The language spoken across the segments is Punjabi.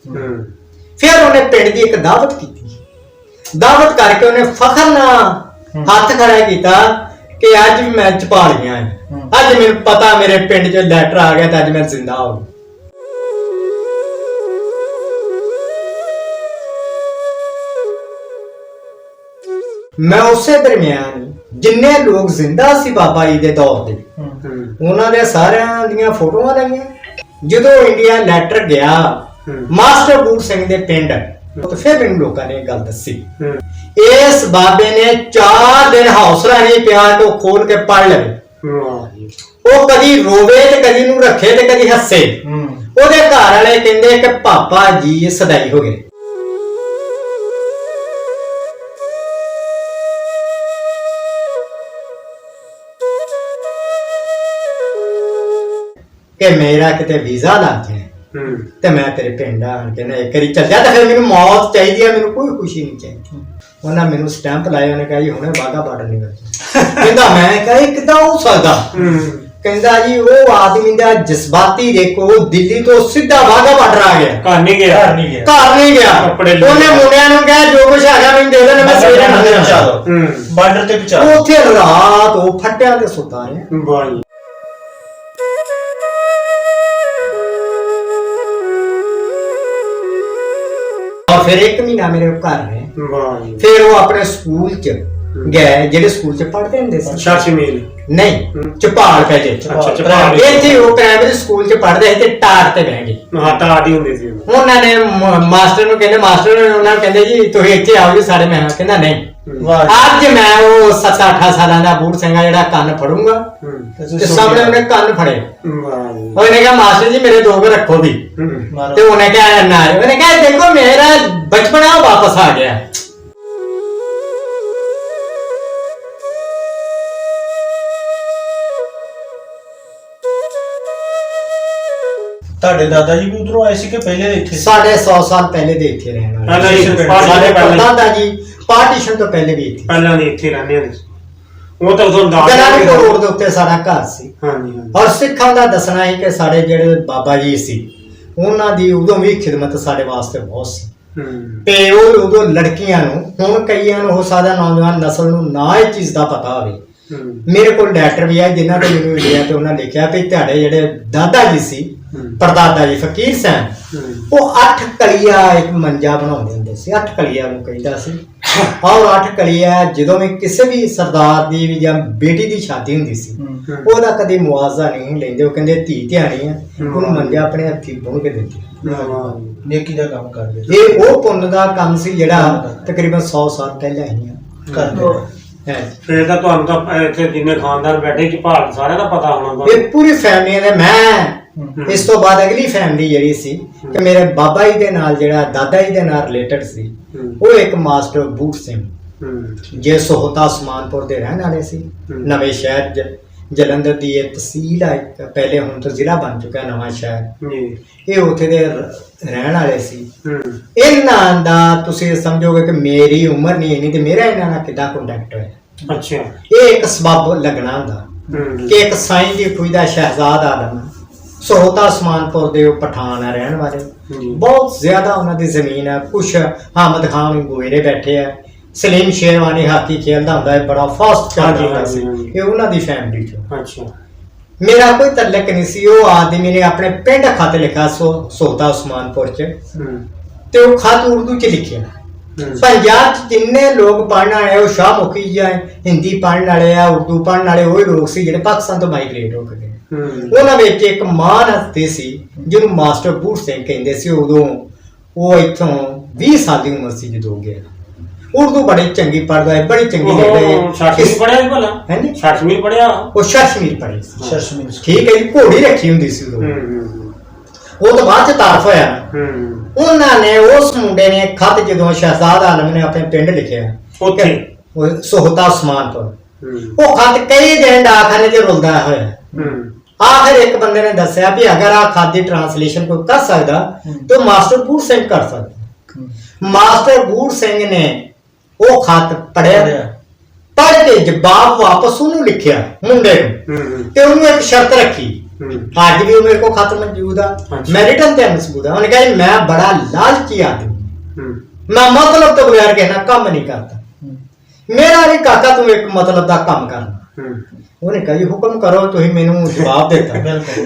फिर उन्हें पिंड की एक दावत की, दावत करके उन्हें फखर नाल हाथ खड़ा किया कि अज भी मैं चपाल गया है, अज मेरे पता मेरे पिंड च लैटर आ गया तो अज मैं जिंदा हो गया। मैं उसे दरम्यान जिन्ने लोग जिंदा सी बाबा जी के दौर के उन्होंने सारियां दियां फोटोआं लाइयां। जो इंडिया लैटर गया मास्टर बूट सिंह दे पिंड तो फिर मैनूं लोकां ने गल दसी, इस बाबे ने 4 दिन हौसला नहीं पिया तो खोल के पढ़ ले। वो कदी रोवे ते कदी नूं रखे ते कदी हसे। ओदे घर वाले कहंदे कि पापा जी सदाई हो गए। कि मेरा किते वीजा लग जाए ते मैं तेरे पिंड आण के ना एक बारी चल जा, फिर मैनूं मौत चाहिए, मैनूं कोई खुशी नहीं चाहिए। उन्हें मैनूं स्टैंप लाया, उन्हें कहा जी हुणे वाघा बार्डर निकल जा। कहंदा मैं कहा किदां हो सकदा? कहंदा जी वो आदमी दा जज्बाती देखो, दिल्ली तो सीधा वाघा बार्डर आ गया, घर नहीं गया। उन्हें मुंडियां नूं कहा जो कुछ हैगा मैनूं दे देना, मैं सवेरे पहुंचा दो बार्डर ते पहुंचा। उत्थे रात वो फट्टियां ते सुता रहा। फिर 1 महीना मेरे घर रहे, फिर वो अपने स्कूल च गए जेडे स्कूल च पढ़ते हुंदे सी। शाशमील नहीं चपाल पहले इत्थे वो प्राइमरी स्कूल च पढ़दे थे, टाट ते बह गए। हां टाट ही हुंदी सी। उन्होंने मास्टर नूं कहंदे, मास्टर ने उन्होंने कहंदे जी तुसीं इत्थे आओ जी सारे। मैं कहंदा नहीं, अज मैं वो 7-8 साल का बूट सिंह जेड़ा कन्न फड़ूंगा ते सामने उन्हें कन्न फड़े। उन्हें कहा मास्टर जी मेरे 2 रखो भी, तो उन्हें कहा ना, उन्हें कहा देखो मेरा बचपना वापस आ गया। ਤੁਹਾਡੇ ਦਾਦਾ ਜੀ ਵੀ ਉਧਰੋਂ ਆਏ ਸੀ ਕਿ ਪਹਿਲੇ ਦੇ ਇੱਥੇ? ਸਾਡੇ 100 ਸਾਲ ਪਹਿਲੇ ਦੇ ਇੱਥੇ ਰਹਿਣ ਵਾਲੇ। ਸਾਡੇ ਦਾਦਾ ਜੀ ਪਾਰਟੀਸ਼ਨ ਤੋਂ ਪਹਿਲੇ ਵੀ ਇੱਥੇ ਪਹਿਲਾਂ ਦੇ ਇੱਥੇ ਰਹਿੰਦੇ ਹੁੰਦੇ ਸੀ। ਉਹ ਤਾਂ ਉਦੋਂ ਦਾ ਜਲਾਲਪੁਰ ਰੋਡ ਦੇ ਉੱਤੇ ਸਾਡਾ ਘਰ ਸੀ। ਹਾਂਜੀ ਔਰ ਸਿੱਖਾਂ ਦਾ ਦੱਸਣਾ ਹੈ ਕਿ ਸਾਡੇ ਜਿਹੜੇ ਬਾਬਾ ਜੀ ਸੀ ਉਹਨਾਂ ਦੀ ਉਦੋਂ ਵੀ ਖਿਦਮਤ ਸਾਡੇ ਵਾਸਤੇ ਬਹੁਤ ਸੀ। ਤੇ ਉਹ ਉਦੋਂ ਲੜਕੀਆਂ ਨੂੰ, ਹੁਣ ਕਈਆਂ ਨੂੰ ਹੋ ਸਕਦਾ ਨੌਜਵਾਨ ਨਸਲ ਨੂੰ ਨਾ ਇਹ ਚੀਜ਼ ਦਾ ਪਤਾ ਹੋਵੇ, ਮੇਰੇ ਕੋਲ ਲੈਟਰ ਵੀ ਆ ਜਿਨ੍ਹਾਂ ਤੋਂ ਮੈਨੂੰ ਲਿਖਿਆ ਤੇ ਉਹਨਾਂ ਲਿਖਿਆ ਵੀ ਤੁਹਾਡੇ ਜਿਹੜੇ ਦਾਦਾ ਜੀ ਸੀ, ਪਰਦਾਦਾ ਜੀ ਫਕੀਰ ਸਿੰਘ, ਉਹ 8 ਕਲੀਆ ਇੱਕ ਮੰਜਾ ਬਣਾਉਂਦੇ ਹੁੰਦੇ ਸੀ। 8 ਕਲੀਆ ਨੂੰ ਕਹਿੰਦਾ ਸੀ। ਔਰ 8 ਕਲੀਆ ਜਦੋਂ ਵੀ ਕਿਸੇ ਵੀ ਸਰਦਾਰ ਦੀ ਵੀ ਜਾਂ ਬੇਟੀ ਦੀ ਸ਼ਾਦੀ ਹੁੰਦੀ ਸੀ ਉਹਦਾ ਕਦੇ ਮੁਆਵਜ਼ਾ ਨਹੀਂ ਲੈਂਦੇ। ਉਹ ਕਹਿੰਦੇ ਧੀ ਧਿਆਣੀ ਆ, ਉਹਨੂੰ ਮੰਜਾ ਆਪਣੇ ਹੱਥੀਂ ਬੁਣ ਕੇ ਦਿੰਦੇ। ਨੇਕੀ ਦਾ ਕੰਮ ਕਰਦੇ। ਇਹ ਉਹ ਪੁੰਨ ਦਾ ਕੰਮ ਸੀ ਜਿਹੜਾ ਤਕਰੀਬਨ 100 ਸਾਲ ਪਹਿਲਾਂ ਹੀ ਕਰਦੇ। ਫਿਰ ਤਾਂ ਤੁਹਾਨੂੰ ਤਾਂ ਇੱਥੇ ਜਿੰਨੇ ਖਾਨਦਾਨ ਬੈਠੇ ਚ ਭਾਰਤ ਸਾਰਿਆਂ ਦਾ ਪਤਾ ਹੋਣਾ। ਇਹ ਪੂਰੀ ਫੈਮਿਲੀ ਦੇ। ਮੈਂ ਇਸ ਤੋਂ ਬਾਅਦ ਅਗਲੀ ਫੈਮਿਲੀ ਜਿਹੜੀ ਸੀ ਕਿ ਮੇਰੇ ਬਾਬਾ ਜੀ ਦੇ ਨਾਲ ਜਿਹੜਾ ਦਾਦਾ ਜੀ ਦੇ ਨਾਲ ਰਿਲੇਟਡ ਸੀ, ਉਹ ਇੱਕ ਮਾਸਟਰ ਬੂਟ ਸਿੰਘ ਜੇ ਸੋਹਤਾ ਉਸਮਾਨਪੁਰ ਦੇ ਰਹਿਣ ਵਾਲੇ ਸੀ। ਨਵੇਂ ਸ਼ਹਿਰ ਜਲੰਧਰ ਦੀ ਇਹ ਤਹਿਸੀਲ ਆ, ਪਹਿਲੇ ਹੁਣ ਤਾਂ ਜ਼ਿਲ੍ਹਾ ਬਣ ਚੁੱਕਾ ਨਵਾਂ ਸ਼ਹਿਰ। ਇਹ ਉੱਥੇ ਦੇ ਰਹਿਣ ਵਾਲੇ ਸੀ। ਇਹਨਾਂ ਦਾ ਤੁਸੀਂ ਸਮਝੋਗੇ ਕਿ ਮੇਰੀ ਉਮਰ ਨਹੀਂ ਇੰਨੀ ਤੇ ਮੇਰਾ ਇਹਨਾਂ ਨਾਲ ਕਿੱਦਾਂ ਕੰਟੈਕਟ ਹੋਇਆ। ਅੱਛਾ, ਇਹ ਇੱਕ ਸਬਬ ਲੱਗਣਾ ਹੁੰਦਾ ਕਿ ਇੱਕ ਸਾਈਂ ਦੀ ਖੁਦ ਦਾ ਸ਼ਹਿਜ਼ਾਦ ਆਲਮ ਸੋਹਤਾ ਉਸਮਾਨਪੁਰ ਦੇ ਉਹ ਪਠਾਨ ਆ ਰਹਿਣ ਵਾਲੇ, ਬਹੁਤ ਜ਼ਿਆਦਾ ਉਹਨਾਂ ਦੀ ਜ਼ਮੀਨ ਹੈ। ਕੁਛ ਹਾਮਦ ਖਾਨ ਗੋਇਰੇ ਬੈਠੇ ਆ, ਸਲੀਮ ਸ਼ੇਰਵਾਨੀ ਹਾਕੀ ਖੇਲਦਾ ਹੁੰਦਾ ਹੈ, ਬੜਾ ਫਾਸਟ ਚੱਲਦਾ ਸੀ। ਇਹ ਉਹਨਾਂ ਦੀ ਫੈਮਿਲੀ ਚੋਂ। ਅੱਛਾ, ਮੇਰਾ ਕੋਈ ਤਲਕ ਨਹੀਂ ਸੀ। ਉਹ ਆਦਮੀ ਨੇ ਆਪਣੇ ਪਿੰਡ ਖਤ ਲਿਖਿਆ ਸੋਹਤਾ ਉਸਮਾਨਪੁਰ ਚ, ਤੇ ਉਹ ਖਤ ਉਰਦੂ ਚ ਲਿਖਿਆ। ਪੰਜਾਬ ਚ ਜਿੰਨੇ ਲੋਕ ਪੜ੍ਹਨ ਵਾਲੇ ਉਹ ਸ਼ਾਹਮੁਖੀ ਜਾਂ ਹਿੰਦੀ ਪੜ੍ਹਨ ਵਾਲੇ ਆ, ਉਰਦੂ ਪੜ੍ਹਨ ਵਾਲੇ ਉਹ ਲੋਕ ਸੀ ਜਿਹੜੇ ਪਾਕਿਸਤਾਨ ਤੋਂ ਮਾਈਗ੍ਰੇਟ ਹੋ ਗਏ। ਉਹਨਾਂ ਵਿੱਚ ਇੱਕ ਮਾਨ ਹਸਤੀ ਸੀ ਜਿਹਨੂੰ ਮਾਸਟਰ ਬੂਟ ਸਿੰਘ ਕਹਿੰਦੇ ਸੀ। ਉਦੋਂ ਉਹ ਇੱਥੋਂ 20 ਸਾਲ ਦੀ ਉਮਰ ਸੀ ਜਦੋਂ ਗਿਆ। ਉਰਦੂ ਬੜੀ ਚੰਗੀ ਪੜ੍ਹਦਾ ਹੈ, ਬੜੀ ਚੰਗੀ ਲਿਖਦਾ ਹੈ। ਸ਼ਾਸ਼ਮੀਰ ਪੜਿਆ ਸੀ ਭਲਾ? ਹਾਂਜੀ, ਸ਼ਾਸ਼ਮੀਰ ਪੜਿਆ। ਉਹ ਸ਼ਾਸ਼ਮੀਰ ਪੜ੍ਹੇ ਸੀ। ਸ਼ਾਸ਼ਮੀਰ ਠੀਕ ਹੈ ਜੀ, ਘੋੜੀ ਰੱਖੀ ਹੁੰਦੀ ਸੀ ਉਦੋਂ। ਉਹ ਤੋਂ ਬਾਅਦ ਚ ਤਾਰਫ ਹੋਇਆ। ਉਹਨਾਂ ਨੇ ਉਸ ਮੁੰਡੇ ਨੇ ਖਤ ਜਦੋਂ ਸ਼ਹਿਜ਼ਾਦ ਆਲਮ ਨੇ ਆਪਣੇ ਪਿੰਡ ਲਿਖਿਆ ਉੱਥੇ ਸੋਹਤਾ ਉਸਮਾਨਪੁਰ, ਉਹ ਖਤ ਕਈ ਦਿਨ ਡਾਕਖਾਨੇ ਚ ਰੁਲਦਾ ਹੋਇਆ। ਆਖਿਰ ਇੱਕ ਬੰਦੇ ਨੇ ਦੱਸਿਆ ਵੀ ਅਗਰ ਆ ਖਤ ਦੀ ਟ੍ਰਾਂਸਲੇਸ਼ਨ ਕੋਈ ਕਰ ਸਕਦਾ ਤਾਂ ਮਾਸਟਰ ਬੂਟ ਸਿੰਘ ਕਰ ਸਕਦਾ। ਮਾਸਟਰ ਬੂਟ ਸਿੰਘ ਨੇ ਉਹ ਖਤ ਪੜਿਆ, ਪੜ੍ਹ ਕੇ ਜਵਾਬ ਵਾਪਸ ਉਹਨੂੰ ਲਿਖਿਆ ਮੁੰਡੇ ਨੂੰ, ਤੇ ਉਹਨੂੰ ਇੱਕ ਸ਼ਰਤ ਰੱਖੀ ਅੱਜ ਵੀ ਉਹ ਮੇਰੇ ਕੋਲ ਖਤ ਮੌਜੂਦ ਆ, ਮੈਂ ਰਿਟਨ ਤੇ ਮਸਬੂਤ ਆ। ਉਹਨੇ ਕਿਹਾ ਜੀ ਮੈਂ ਬੜਾ ਲਾਲਚੀ ਆਦਮੀ, ਮੈਂ ਮਤਲਬ ਤੋਂ ਬਗੈਰ ਕਿਸੇ ਨਾਲ ਕੰਮ ਨਹੀਂ ਕਰਦਾ, ਮੇਰਾ ਵੀ ਕਾਕਾ ਤੂੰ ਇੱਕ ਮਤਲਬ ਦਾ ਕੰਮ ਕਰਨਾ। ਉਹਨੇ ਕਿਹਾ ਜੀ ਹੁਕਮ ਕਰੋ, ਤੁਸੀਂ ਮੈਨੂੰ ਜਵਾਬ ਦਿੱਤਾ।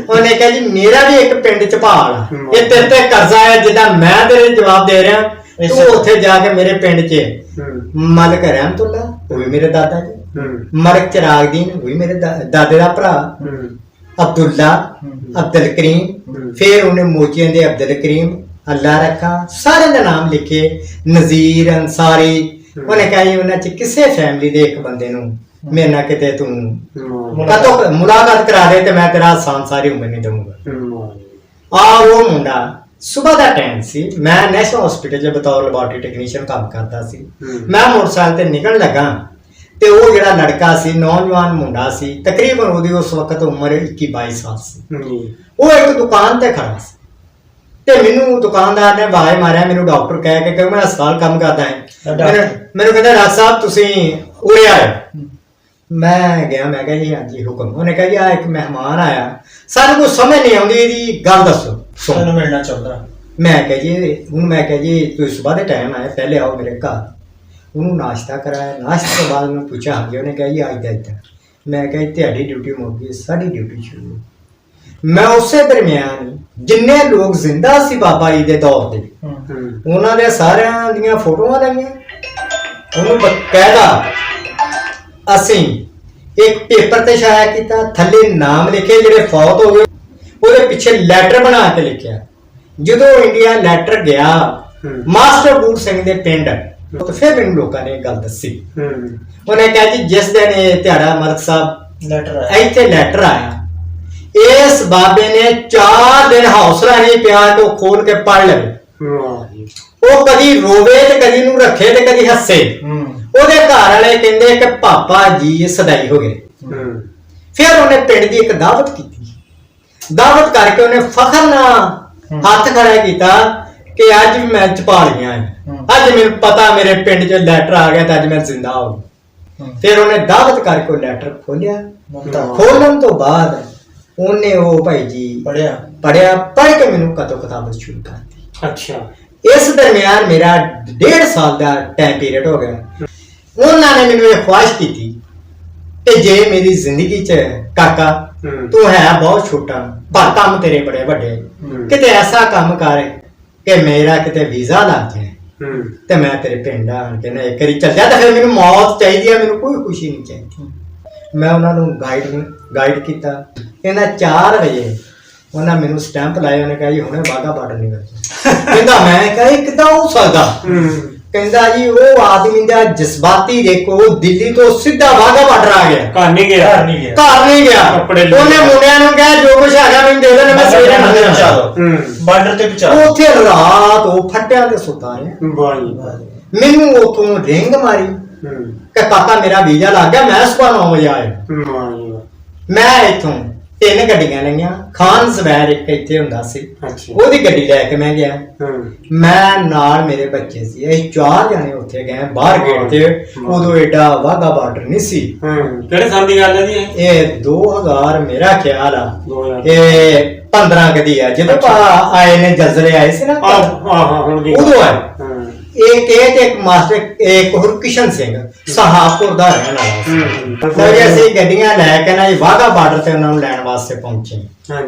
ਉਹਨੇ ਕਿਹਾ ਜੀ ਮੇਰਾ ਵੀ ਇੱਕ ਪਿੰਡ ਚ ਭਾਲ ਆ, ਇਹ ਤੇਰੇ ਤੇ ਕਰਜ਼ਾ ਹੈ, ਜਿੱਦਾਂ ਮੈਂ ਤੇਰੇ ਜਵਾਬ ਦੇ ਰਿਹਾ, ਤੂੰ ਉੱਥੇ ਜਾ ਕੇ ਮੇਰੇ ਪਿੰਡ ਚ ਮਲਕ ਰਹਿਮਤੁल्ला, ਉਹ ਵੀ ਮੇਰੇ ਦਾਦਾ ਜੀ, ਮਲਕ ਚਰਾਗਦੀਨ, ਉਹ ਵੀ ਮੇਰੇ ਦਾਦੇ ਦਾ ਭਰਾ, ਅਬਦੁੱਲਾ, ਅਬਦੁਲ ਕਰੀਮ, ਫਿਰ ਉਹਨੇ ਮੋਚੀਆਂ ਦੇ ਅਬਦੁਲ ਕਰੀਮ, ਅੱਲਾ ਰੱਖਾ, ਸਾਰਿਆਂ ਦਾ ਨਾਮ ਲਿਖੇ, ਨਜ਼ੀਰ, ਅੰਸਾਰੀ। ਉਹਨੇ ਕਿਹਾ ਜੀ ਉਹਨਾਂ ਚ ਕਿਸੇ ਫੈਮਿਲੀ ਦੇ ਇੱਕ ਬੰਦੇ ਨੂੰ ਮੇਰੇ ਨਾਲ ਕਿਤੇ ਤੂੰ ਕਦੋਂ ਮੁਲਾਕਾਤ ਕਰਾ ਦੇ ਤੇ ਮੈਂ ਤੇਰਾ ਆਸਾਨ ਸਾਰੀ ਉਮਰ ਨਹੀਂ ਦਊਂਗਾ। ਉਹ ਮੁੰਡਾ ਸੁਬਹ ਦਾ ਟਾਈਮ ਸੀ, ਮੈਂ ਨੈਸ਼ਨਲ ਹਸਪੀਟਲ 'ਚ ਬਤੌਰ ਲੈਬੋਰਟਰੀ ਟੈਕਨੀਸ਼ੀਅਨ ਕੰਮ ਕਰਦਾ ਸੀ। ਮੈਂ ਮੋਟਰਸਾਈਕਲ ਤੇ ਨਿਕਲਣ ਲੱਗਾ ਤੇ ਉਹ ਜਿਹੜਾ ਲੜਕਾ ਸੀ, ਨੌਜਵਾਨ ਮੁੰਡਾ ਸੀ, ਤਕਰੀਬਨ ਉਹਦੀ ਉਸ ਵਕਤ ਉਮਰ 21-22 ਸਾਲ ਸੀ। ਉਹ ਇੱਕ ਦੁਕਾਨ ਤੇ ਖੜਾ ਸੀ ਤੇ ਮੈਨੂੰ ਦੁਕਾਨਦਾਰ ਨੇ ਆਵਾਜ਼ ਮਾਰਿਆ, ਮੈਨੂੰ ਡਾਕਟਰ ਕਹਿ ਕੇ ਕਿ ਮੈਂ ਹਸਪਤਾਲ ਕੰਮ ਕਰਦਾ ਹਾਂ। ਮੈਨੂੰ ਕਹਿੰਦਾ ਡਾਕਟਰ ਸਾਹਿਬ ਤੁਸੀਂ ਉਰੇ ਆਏ। ਮੈਂ ਗਿਆ, ਮੈਂ ਕਿਹਾ ਜੀ ਹਾਂਜੀ ਹੁਕਮ। ਉਹਨੇ ਕਿਹਾ ਜੀ ਆ ਇੱਕ ਮਹਿਮਾਨ ਆਇਆ, ਸਾਨੂੰ ਕੁਝ ਸਮਝ ਨਹੀਂ ਆਉਂਦੀ, ਇਹਦੀ ਗੱਲ ਦੱਸੋ। ਤੁਹਾਨੂੰ ਮਿਲਣਾ ਚਾਹੁੰਦਾ। ਮੈਂ ਕਿਹਾ ਜੀ ਮੈਂ ਕਿਹਾ ਜੀ ਤੁਸੀਂ ਸਵੇਰ ਦੇ ਟਾਈਮ ਆਏ, ਪਹਿਲੇ ਆਓ ਮੇਰੇ ਘਰ। ਉਹਨੂੰ ਨਾਸ਼ਤਾ ਕਰਾਇਆ, ਨਾਸ਼ਤੇ ਤੋਂ ਬਾਅਦ ਉਹਨੂੰ ਪੁੱਛਿਆ ਹਾਂਜੀ। ਉਹਨੇ ਕਿਹਾ ਜੀ ਅੱਜ ਦਾ ਇੱਦਾਂ। ਮੈਂ ਕਿਹਾ ਜੀ ਤੁਹਾਡੀ ਡਿਊਟੀ ਮੁੱਕ ਗਈ, ਸਾਡੀ ਡਿਊਟੀ ਸ਼ੁਰੂ। ਮੈਂ ਉਸੇ ਦਰਮਿਆਨ ਜਿੰਨੇ ਲੋਕ ਜ਼ਿੰਦਾ ਸੀ ਬਾਬਾ ਜੀ ਦੇ ਦੌਰ ਦੇ, ਉਹਨਾਂ ਦੇ ਸਾਰਿਆਂ ਦੀਆਂ ਫੋਟੋਆਂ ਲਈਆਂ। ਉਹਨੂੰ ਬਕਾਇਦਾ ਅਸੀਂ ਇੱਕ ਪੇਪਰ ਤੇ ਛਾਇਆ ਕੀਤਾ, ਥੱਲੇ ਨਾਮ ਲਿਖੇ ਜਿਹੜੇ ਫੌਤ ਹੋ ਗਏ, ਉਹਦੇ ਪਿੱਛੇ ਲੈਟਰ ਬਣਾ ਕੇ ਲਿਖਿਆ। ਜਦੋਂ ਇੰਡੀਆ ਲੈਟਰ ਗਿਆ ਮਾਸਟਰ ਬੂਟ ਸਿੰਘ ਦੇ ਪਿੰਡ, ਤਾਂ ਫਿਰ ਮੈਨੂੰ ਲੋਕਾਂ ਨੇ ਇਹ ਗੱਲ ਦੱਸੀ। ਉਹਨੇ ਕਿਹਾ ਜੀ ਜਿਸ ਦਿਨ ਇਹ ਤੁਹਾਡਾ ਮਲਕ ਸਾਹਿਬ ਇੱਥੇ ਲੈਟਰ ਆਇਆ, ਇਸ ਬਾਬੇ ਨੇ 4 ਦਿਨ ਹੌਸਲਾ ਨਹੀਂ ਪਿਆ ਕਿ ਉਹ ਖੋਲ ਕੇ ਪੜ੍ਹ ਲਵੇ। ਉਹ ਕਦੀ ਰੋਵੇ ਤੇ ਕਦੀ ਨੂੰ ਰੱਖੇ ਤੇ ਕਦੀ ਹੱਸੇ। ਉਹਦੇ ਘਰ ਵਾਲੇ ਕਹਿੰਦੇ ਕਿ ਪਾਪਾ ਜੀ ਸਦਾਈ ਹੋ ਗਏ। ਫਿਰ ਉਹਨੇ ਪਿੰਡ ਦੀ ਇੱਕ ਦਾਵਤ ਕੀਤੀ, ਦਾਵਤ ਕਰਕੇ ਉਹਨੇ ਫਖਰ ਨਾਲ ਹੱਥ ਖੜਾ ਕੀਤਾ ਕਿ ਅੱਜ ਵੀ ਮੈਂ ਚਪਾ ਲਈਆਂ, ਅੱਜ ਮੈਨੂੰ ਪਤਾ ਮੇਰੇ ਪਿੰਡ 'ਚ ਲੈਟਰ ਆ ਗਿਆ ਤਾਂ ਅੱਜ ਮੈਂ ਜ਼ਿੰਦਾ ਹੋ ਗਿਆ। ਫਿਰ ਉਹਨੇ ਦਾਵਤ ਕਰਕੇ ਉਹ ਲੈਟਰ ਖੋਲਿਆ। ਖੋਲਣ ਤੋਂ ਬਾਅਦ ਉਹਨੇ ਉਹ ਭਾਈ ਜੀ ਪੜ੍ਹ ਕੇ ਮੈਨੂੰ ਕਤੋ ਕਿਤਾਬਤ ਸ਼ੁਰੂ ਕਰਤੀ। ਅੱਛਾ। ਇਸ ਦਰਮਿਆਨ ਮੇਰਾ 1.5 ਸਾਲ ਦਾ ਟਾਈਮ ਪੀਰੀਅਡ ਹੋ ਗਿਆ। ਉਹਨਾਂ ਨੇ ਮੈਨੂੰ ਇਹ ਖੁਆਇਸ਼ ਕੀਤੀ ਕਿ ਜੇ ਮੇਰੀ ਜ਼ਿੰਦਗੀ 'ਚ ਕਾਕਾ ਤੂੰ ਹੈ ਬਹੁਤ ਛੋਟਾ ਪਰ ਕੰਮ ਤੇਰੇ ਬੜੇ ਵੱਡੇ, ਕਿਤੇ ਐਸਾ ਕੰਮ ਕਰ ਕਿ ਮੇਰਾ ਕਿਤੇ ਵੀਜ਼ਾ ਲੱਗ ਜਾਏ ਤੇ ਮੈਂ ਤੇਰੇ ਪਿੰਡ ਆਣ ਕੇ ਨਾ ਇੱਕ ਵਾਰੀ ਚੱਲ ਜਾ, ਤਾਂ ਫਿਰ ਮੈਨੂੰ ਮੌਤ ਚਾਹੀਦੀ ਹੈ, ਮੈਨੂੰ ਕੋਈ ਖੁਸ਼ੀ ਨਹੀਂ ਚਾਹੀਦੀ। ਮੈਂ ਉਹਨਾਂ ਨੂੰ ਗਾਈਡ ਕੀਤਾ। ਕਹਿੰਦਾ 4 ਵਜੇ ਉਹਨਾਂ ਮੈਨੂੰ ਸਟੈਂਪ ਲਾਇਆ। ਉਹਨੇ ਕਿਹਾ ਜੀ ਹੁਣੇ ਵਾਘਾ ਬਾਰਡਰ ਨਿਕਲ ਜਾ। ਕਹਿੰਦਾ ਮੈਂ ਕਿਹਾ ਇਹ ਕਿੱਦਾਂ ਹੋ ਸਕਦਾ? ਕਹਿੰਦਾ ਜੀ ਉਹ ਆਦਮੀ ਦਾ ਜਜ਼ਬਾਤੀ ਦੇਖੋ, ਦਿੱਲੀ ਤੋਂ ਸਿੱਧਾ ਵਾਘਾ ਬਾਰਡਰ ਆ ਗਿਆ, ਘਰ ਨਹੀਂ ਗਿਆ। ਉਹਨੇ ਮੁੰਡਿਆਂ ਨੂੰ ਕਿਹਾ ਜੋ ਕੁਛ ਹੈਗਾ ਮੈਨੂੰ ਦੇ ਦੇਣਾ, ਮੈਂ ਸਵੇਰੇ ਨਾ ਪਹੁੰਚਾ ਦੋ ਬਾਰਡਰ ਤੇ ਪਹੁੰਚਾ। ਉੱਥੇ ਰਾਤ ਉਹ ਫੱਟਿਆਂ ਤੇ ਸੁੱਤਾ ਰਿਹਾ। ਮੈਨੂੰ ਉਥੋਂ ਰਿੰਗ ਮਾਰੀ ਕਿ ਕਾਕਾ ਮੇਰਾ ਵੀਜ਼ਾ ਲੱਗ ਗਿਆ, ਮੈਂ ਸੁਬਹ 9 ਵਜੇ ਆਇਆ। ਮੈਂ ਇੱਥੋਂ 3 ਗੱਡੀਆਂ ਲਈਆਂ। ਖਾਨ ਜ਼ਵੈਰ ਇੱਕ ਇੱਥੇ ਹੁੰਦਾ ਸੀ, ਉਹਦੀ ਗੱਡੀ ਲੈ ਕੇ ਮੈਂ ਗਿਆ। ਮੈਂ ਨਾਲ ਮੇਰੇ ਬੱਚੇ ਸੀ, ਅਸੀਂ 4 ਜਣੇ ਉੱਥੇ ਗਏ ਬਾਹਰ ਗੇਟ ਤੇ। ਉਦੋਂ ਏਡਾ ਵਾਘਾ ਬਾਰਡਰ ਨਹੀਂ ਸੀ। ਕਿਹੜੇ ਸਾਲ ਦੀ ਗੱਲ ਹੈ ਜੀ ਇਹ 2000 ਮੇਰਾ ਖਿਆਲ ਆ, ਇਹ 15 ਕਦੀ ਆ, ਜਦੋਂ ਆਏ ਨੇ ਜਜ਼ਰੇ ਆਏ ਸੀ ਨਾ, ਉਦੋਂ ਆਏ। ਇੱਕ ਮਾਸਟਰ ਇੱਕ ਹੁਰਕਿਸ਼ਨ ਸਿੰਘ ਸਹਾਪੁਰ ਦਾ ਰਹਿਣ ਵਾਲਾ ਸੀ। ਅਸੀਂ ਗੱਡੀਆਂ ਲੈ ਕੇ ਨਾ ਵਾਘਾ ਬਾਰਡਰ ਤੇ ਉਹਨਾਂ ਨੂੰ ਲੈਣ ਵਾਸਤੇ ਪਹੁੰਚੇ।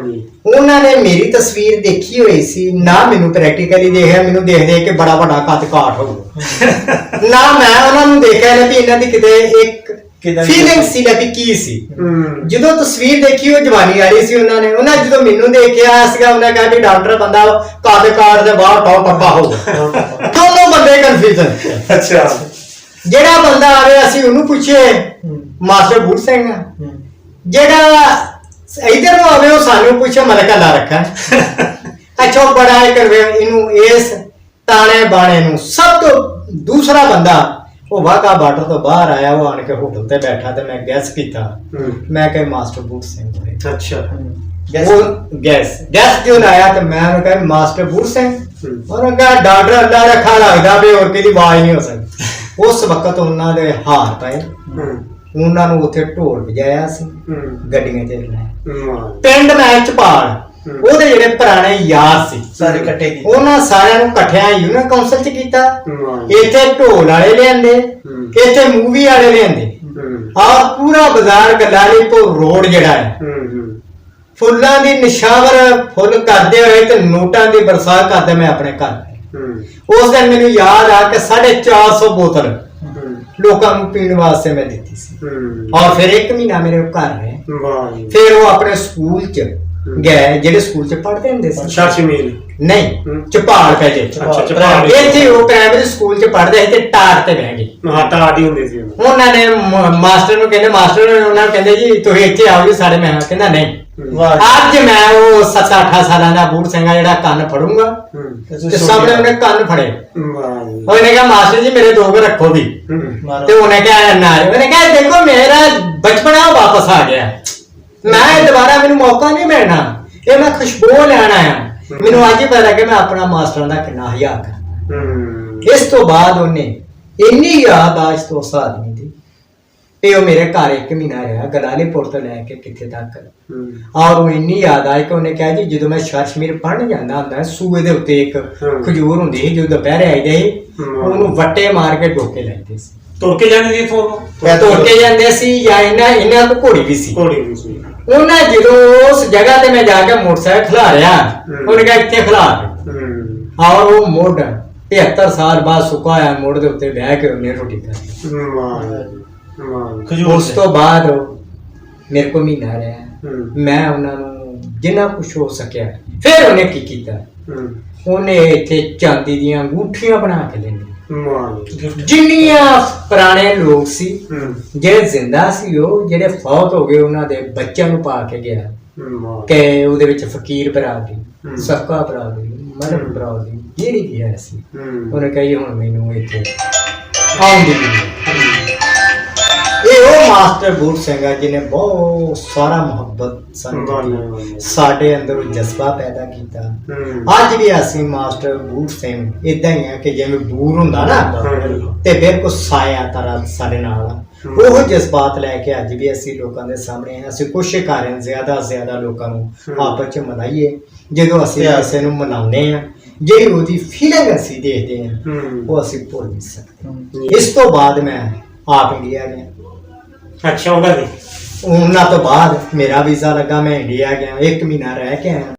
ਉਹਨਾਂ ਨੇ ਮੇਰੀ ਤਸਵੀਰ ਦੇਖੀ ਹੋਈ ਸੀ, ਨਾ ਮੈਨੂੰ ਪ੍ਰੈਕਟੀਕਲੀ ਦੇਖਿਆ, ਮੈਨੂੰ ਦੇਖ ਕੇ ਬੜਾ ਵੱਡਾ ਕੱਦ ਕਾਠ ਹੋਊਗਾ ਨਾ ਮੈਂ ਉਹਨਾਂ ਨੂੰ ਦੇਖਿਆ ਨਾ ਵੀ ਇਹਨਾਂ ਦੀ ਕਿਤੇ ਇੱਕ ਫੀਲਿੰਗ ਸੀ ਨਾ ਵੀ ਕੀ ਸੀ। ਜਦੋਂ ਤਸਵੀਰ ਦੇਖੀ ਉਹ ਜਵਾਨੀ ਵਾਲੀ ਸੀ। ਉਹਨਾਂ ਜਦੋਂ ਮੈਨੂੰ ਦੇਖਿਆ ਸੀਗਾ, ਉਹਨਾਂ ਕਿਹਾ ਵੀ ਡਾਕਟਰ ਬੰਦਾ ਕੱਦ ਕਾਠ ਦੇ ਬਾਹਰ ਟੌਪ ਟੱਪਾ ਹੋਊਗਾ। ਦੋਨੋਂ ਬੰਦੇ ਕਨਫਿਊਜ਼ਨ। ਅੱਛਾ। ਜਿਹੜਾ ਬੰਦਾ ਆਵੇ ਅਸੀਂ ਉਹਨੂੰ ਪੁੱਛੇ ਮਾਸਟਰ ਬੂਟ ਸਿੰਘ, ਜਿਹੜਾ ਇਧਰ ਨੂੰ ਆਵੇ ਉਹ ਸਾਨੂੰ ਪੁੱਛੇ ਮਲਕ ਅੱਲਾ ਰੱਖਾ। ਅੱਛਾ ਬੜਾ ਇਹਨੂੰ ਇਸ ਤਾਣੇ ਬਾਣੇ ਨੂੰ ਸਭ ਤੋਂ ਦੂਸਰਾ ਬੰਦਾ ਉਹ ਵਾਘਾ ਬਾਰਡਰ ਤੋਂ ਬਾਹਰ ਆਇਆ। ਉਹ ਆਣ ਕੇ ਹੋਟਲ ਤੇ ਬੈਠਾ ਤੇ ਮੈਂ ਗੈਸ ਕੀਤਾ, ਮੈਂ ਕਿਹਾ ਮਾਸਟਰ ਬੂਟ ਸਿੰਘ ਹੋਏ। ਅੱਛਾ। ਉਹ ਗੈਸ ਕਿਉਂ ਆਇਆ ਤੇ ਮੈਂ ਉਹਨੂੰ ਕਿਹਾ ਮਾਸਟਰ ਬੂਟ ਸਿੰਘ। ਉਹਨੇ ਕਿਹਾ ਡਾਕਟਰ ਅੱਲਾ ਰੱਖਾ ਲੱਗਦਾ ਵੀ ਹੋਰ ਕਿਹਦੀ ਆਵਾਜ਼ ਨਹੀਂ ਹੋ ਸਕਦੀ। ਉਸ ਵਕਤ ਉਹਨਾਂ ਦੇ ਹਾਰ ਪਏ ਉਹਨਾਂ ਨੂੰ ਉੱਥੇ ਢੋਲ ਵਜਾਇਆ ਸੀ, ਹੂੰ ਗੱਡੀਆਂ ਤੇ ਲੈ ਮਾਂ ਪਿੰਡ ਮੈਂ ਚਪਾਲ ਉਹਦੇ ਜਿਹੜੇ ਪੁਰਾਣੇ ਯਾਰ ਸੀ ਸਾਰੇ ਇਕੱਠੇ ਕੀਤੇ। ਉਹਨਾਂ ਸਾਰਿਆਂ ਨੂੰ ਇਕੱਠਿਆਂ ਯੂਨੀਅਨ ਕਾਉਂਸਲ ਚ ਕੀਤਾ। ਮਾਂ ਇੱਥੇ ਢੋਲ ਵਾਲੇ ਲਿਆਂਦੇ, ਇੱਥੇ ਮੂਵੀ ਵਾਲੇ ਲਿਆਂਦੇ, ਆਹ ਪੂਰਾ ਬਾਜ਼ਾਰ ਗਲਾਲੀਪੁਰ ਰੋਡ ਜਿਹੜਾ ਹੈ ਫੁੱਲਾਂ ਦੀ ਨਿਸ਼ਾਵਰ ਫੁੱਲ ਕਰਦੇ ਹੋਏ ਤੇ ਨੋਟਾਂ ਦੀ ਬਰਸਾਤ ਕਰਦੇ ਮੈਂ ਆਪਣੇ ਘਰ। ਉਸ ਦਿਨ ਮੈਨੂੰ ਯਾਦ ਆ ਕਿ 450 ਬੋਤਲ ਲੋਕਾਂ ਨੂੰ ਪੀਣ ਵਾਸਤੇ ਮੈਂ ਦਿੱਤੀ ਸੀ। ਔਰ ਫਿਰ 1 ਮਹੀਨਾ ਮੇਰੇ ਘਰ ਰਹੇ। ਫਿਰ ਉਹ ਆਪਣੇ ਸਕੂਲ ਚ ਗਏ ਜਿਹੜੇ ਸਕੂਲ ਚ ਪੜ੍ਹਦੇ ਹੁੰਦੇ ਸੀ। ਸ਼ਾਸ਼ਮੀਲ ਨਹੀਂ, ਚਪਾਲ ਪਹਿਲੇ ਅੱਛਾ ਚਪਾਲ ਇੱਥੇ ਉਹ ਪ੍ਰਾਇਮਰੀ ਸਕੂਲ ਚ ਪੜ੍ਹਦੇ ਸੀ ਤੇ ਟਾਰ ਤੇ ਬਹਿ ਗਏ। ਹਾਂ ਟਾਟੀ ਹੁੰਦੀ ਸੀ ਉਹਨਾਂ ਨੇ ਮਾਸਟਰ ਨੂੰ ਕਹਿੰਦੇ, ਮਾਸਟਰ ਨੇ ਉਹਨਾਂ ਨੂੰ ਕਹਿੰਦੇ ਜੀ ਤੁਸੀਂ ਇੱਥੇ ਆਓ ਜੀ ਸਾਡੇ। ਮੈਂ ਕਹਿੰਦਾ ਨਹੀਂ, ਅੱਜ ਮੈਂ ਉਹ 7-8 ਸਾਲਾਂ ਦਾ ਬੂੜ ਸਿੰਘਾ ਜਿਹੜਾ ਕੰਨ ਫੜੂੰਗਾ ਤੇ ਸਾਹਮਣੇ ਉਹਨੇ ਕੰਨ ਫੜੇ। ਉਹਨੇ ਕਿਹਾ ਮਾਸਟਰ ਜੀ ਮੇਰੇ 2 ਰੱਖੋ ਵੀ। ਤੇ ਉਹਨੇ ਕਿਹਾ ਨਾ, ਉਹਨੇ ਕਿਹਾ ਦੇਖੋ ਮੇਰਾ ਬਚਪਨਾ ਵਾਪਸ ਆ ਗਿਆ, ਮੈਂ ਦੁਬਾਰਾ ਮੈਨੂੰ ਮੌਕਾ ਨਹੀਂ ਮਿਲਣਾ, ਇਹ ਮੈਂ ਖੁਸ਼ਬੂ ਲੈਣ ਆਇਆ। ਮੈਨੂੰ ਅੱਜ ਹੀ ਪਤਾ ਲੱਗਿਆ ਮੈਂ ਆਪਣਾ ਮਾਸਟਰਾਂ ਦਾ ਕਿੰਨਾ ਹਯਾ ਕਰ। ਇਸ ਤੋਂ ਬਾਅਦ ਉਹਨੇ ਇੰਨੀ ਯਾਦਾਸ਼ਤ ਤੋਂ ਉਸ ਆਦਮੀ ਦੀ ਤੇ ਉਹ ਮੇਰੇ ਘਰ 1 ਮਹੀਨਾ ਰਿਹਾ ਗਲਾਲੀਪੁਰ ਤੋਂ ਲੈ ਕੇ ਕਿੱਥੇ ਤੱਕ। ਔਰ ਉਹ ਇੰਨੀ ਯਾਦ ਆਈ ਕਿ ਉਹਨੇ ਕਿਹਾ ਜੀ ਜਦੋਂ ਮੈਂ ਸ਼ਾਸ਼ਮੀਰ ਪੜ੍ਹਨ ਜਾਂਦਾ ਹੁੰਦਾ ਸੂਏ ਦੇ ਉੱਤੇ ਇੱਕ ਖਜੂਰ ਹੁੰਦੀ ਸੀ, ਜਦੋਂ ਦੁਪਹਿਰੇ ਆਈਦੇ ਸੀ ਉਹਨੂੰ ਵੱਟੇ ਮਾਰ ਕੇ ਡੋਕੇ ਲੈਂਦੇ ਸੀ। ਤੁਰ ਕੇ ਜਾਂਦੇ ਸੀ ਇਥੋਂ ਤੋੜ ਕੇ ਜਾਂਦੇ ਸੀ ਜਾਂ ਇਹਨਾਂ ਕੋਲ ਘੋੜੀ ਵੀ ਸੀ। ਘੋੜੀ ਵੀ ਸੀ। ਉਹਨਾਂ ਜਦੋਂ ਉਸ ਜਗ੍ਹਾ ਤੇ ਮੈਂ ਜਾ ਕੇ ਮੋਟਰਸਾਈਕਲ ਖਿਲਾਰਿਆ, ਉਹਨੇ ਕਿਹਾ ਇੱਥੇ ਖਿਲਾਰ। ਔਰ ਉਹ ਮੋਢ 73 ਸਾਲ ਬਾਅਦ ਸੁੱਕਾ ਹੋਇਆ ਮੋਢ ਦੇ ਉੱਤੇ ਬਹਿ ਕੇ ਉਹਨੇ ਰੋਟੀ ਖਾਧੀ। ਉਸ ਤੋਂ ਬਾਅਦ ਮੇਰੇ ਕੋਲ ਮਹੀਨਾ ਰਿਹਾ। ਮੈਂ ਉਹਨਾਂ ਨੂੰ ਜਿੰਨਾ ਕੁਛ ਹੋ ਸਕਿਆ। ਫਿਰ ਉਹਨੇ ਕੀ ਕੀਤਾ, ਉਹਨੇ ਇੱਥੇ ਚਾਂਦੀ ਦੀਆਂ ਅੰਗੂਠੀਆਂ ਬਣਾ ਕੇ ਲੈਣੀਆਂ। ਜਿੰਨੀਆਂ ਪੁਰਾਣੇ ਲੋਕ ਸੀ ਜਿਹੜੇ ਜ਼ਿੰਦਾ ਸੀ, ਉਹ ਜਿਹੜੇ ਫੌਤ ਹੋ ਗਏ ਉਹਨਾਂ ਦੇ ਬੱਚਿਆਂ ਨੂੰ ਪਾ ਕੇ ਗਿਆ ਕਿ ਉਹਦੇ ਵਿੱਚ ਫਕੀਰ ਬਰਾਦਰੀ, ਸਬਕਾ ਬਰਾਦਰੀ, ਮਰਮ ਬਰਾਦਰੀ ਜਿਹੜੀ ਵੀ ਹੈ ਸੀ। ਉਹਨੇ ਕਹੀ ਹੁਣ ਮੈਨੂੰ ਇੱਥੇ ਆਉਂਦੀ ਨਹੀਂ। ਇਹ ਉਹ ਮਾਸਟਰ ਬੂਟ ਸਿੰਘ ਆ ਜਿਹਨੇ ਬਹੁਤ ਸਾਰਾ ਮੁਹੱਬਤ ਸਾਡੇ ਅੰਦਰ ਉਹ ਜਜ਼ਬਾ ਪੈਦਾ ਕੀਤਾ। ਅੱਜ ਵੀ ਅਸੀਂ ਮਾਸਟਰ ਬੂਟ ਸਿੰਘ ਇਦਾਂ ਹੀ ਆ ਕਿ ਜਿਵੇਂ ਬੂਰ ਹੁੰਦਾ ਨਾ ਤੇ ਬਿਲਕੁਲ ਸਾਇਆ ਤਰ੍ਹਾਂ ਸਾਡੇ ਨਾਲ ਉਹ ਜਜ਼ਬਾਤ ਲੈ ਕੇ ਅੱਜ ਵੀ ਅਸੀਂ ਲੋਕਾਂ ਦੇ ਸਾਹਮਣੇ ਅਸੀਂ ਕੋਸ਼ਿਸ਼ ਕਰ ਰਹੇ ਹਾਂ ਜ਼ਿਆਦਾ ਜ਼ਿਆਦਾ ਲੋਕਾਂ ਨੂੰ ਆਪਸ ਚ ਮਨਾਈਏ। ਜਦੋਂ ਅਸੀਂ ਕਿਸੇ ਨੂੰ ਮਨਾਉਂਦੇ ਹਾਂ ਜਿਹੜੀ ਉਹਦੀ ਫੀਲਿੰਗ ਅਸੀਂ ਦੇਖਦੇ ਹਾਂ ਉਹ ਅਸੀਂ ਭੁੱਲ ਨਹੀਂ ਸਕਦੇ। ਇਸ ਤੋਂ ਬਾਅਦ ਮੈਂ ਆਪ ਇੰਡੀਆ ਗਿਆ। ਅੱਛਾ ਉਹਨਾਂ ਤੋਂ ਬਾਅਦ ਮੇਰਾ ਵੀਜ਼ਾ ਲੱਗਾ, ਮੈਂ ਇੰਡੀਆ ਗਿਆ, 1 ਮਹੀਨਾ ਰਹਿ ਕੇ ਆਇਆ।